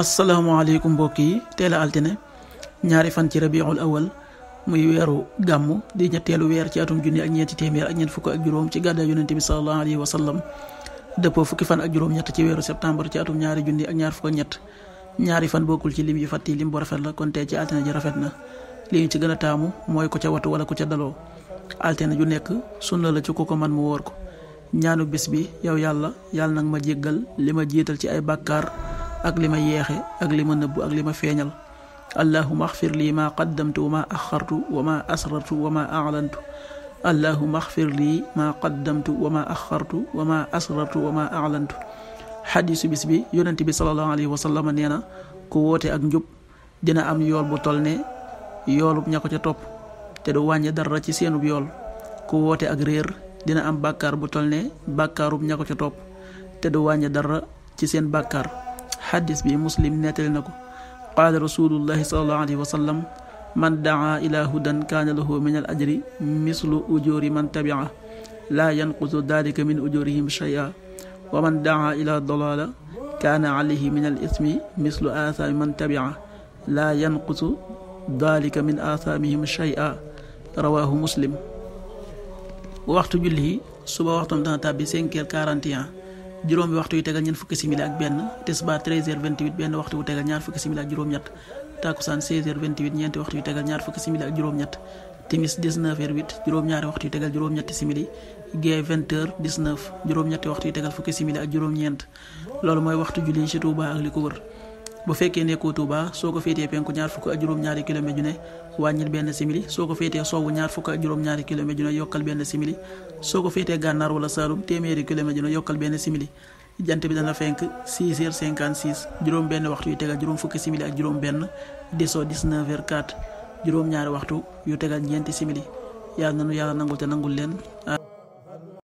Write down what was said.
asalaamaaleykum mbokk yi teel a altine ñaari fan ci rabiul awal muy weeru gàmmu di ñetteelu weer ci atum junni ak ñeenti téeméer ak ñeent fukk ak juróom ci gàddaay yonente bi sallallahu alayhi wa sallam dëppoo fukki fan ak juróom ñett ci weeru septembre ci atum ñaari junni ak ñaar fukk ak ñett ñaari fan bokkul ci lim yu fàtti lim bu rafet la kon tey ci altine ji rafet na li ñu ci gën a taamu mooy ku ca watu wala ku ca daloo altine ju nekk sunna la ci ku ko man mu wóor ko ñaanu bis bi yow yàlla nag ma jéggal li ma jiital ci ay bàkkaar ak li ma yeexe ak li ma nëbbu ak li ma feeñal allahuma axfir lii ma qaddamtu wa ma axartu wa ma asrartu wa ma aclantu allahuma axfir lii ma qaddamtu wa ma axartu wa ma asrartu wa ma aclantu xadiisu bis bi yonent bi sallallahu alayhi wa sallam nee na ku woote ak njub dina am yool bu tol ne yoolub ña ko ca topp te du wàññi dara ci seenub yool ku woote ak réer dina am bàkkaar bu tol ne bàkkaarub ña ko ca topp te du wàññi dara ci seen bàkkaar xadis bi muslim nettali na ko qaala rasulullahi salallahu alayhi wa sallam man daa ila hudan kaana lahu min al ajri mislu ujuri man tabia laa yanqusu dalika min ujurihim shay'a wa man daa ila dalala kaana alayhi min al ismi mislu aathaami man tabia laa yanqusu dalika min aathaamihim shay'a rawahu muslim waxtu julli suba waxtam dana tàbbi 5h41 juróomi waxtu yu tegal ñeent fukki simili ak benn tisbaar 13h28 benn waxtu wu tegal ñaar fukki simili ak juróom-ñett takkusaan 16h28 ñeenti waxtu yu tegal ñaar fukki simili ak juróom-ñett timis 19h08 juróom-ñaari waxtu yu tegal juróom-ñetti simili gee 20h19 juróom-ñetti waxtu yu tegal fukki simili ak juróom-ñeent loolu mooy waxtu julli ci Touba ak li ko wër bu fekkee nekkoo Touba soo ko féetee penku ñaar fukk ak juróom-ñaari kilomètre ju ne wàññil benn simili soo ko féetee sowwu ñaar fukk ak juróom-ñaari kilomètre ju ne yokkal benn simili soo ko féetee gànnaar wala Saalum téeméeri kilomètre ju ne yokkal benn simili jant bi dana fenk 6h56 juróom benn waxtu yu tegal juróom fukki simili ak juróom benn desoo 19h04 juróom ñaari waxtu yu tegal ñeenti simili yàlla nanu yàlla nangul te nangul leen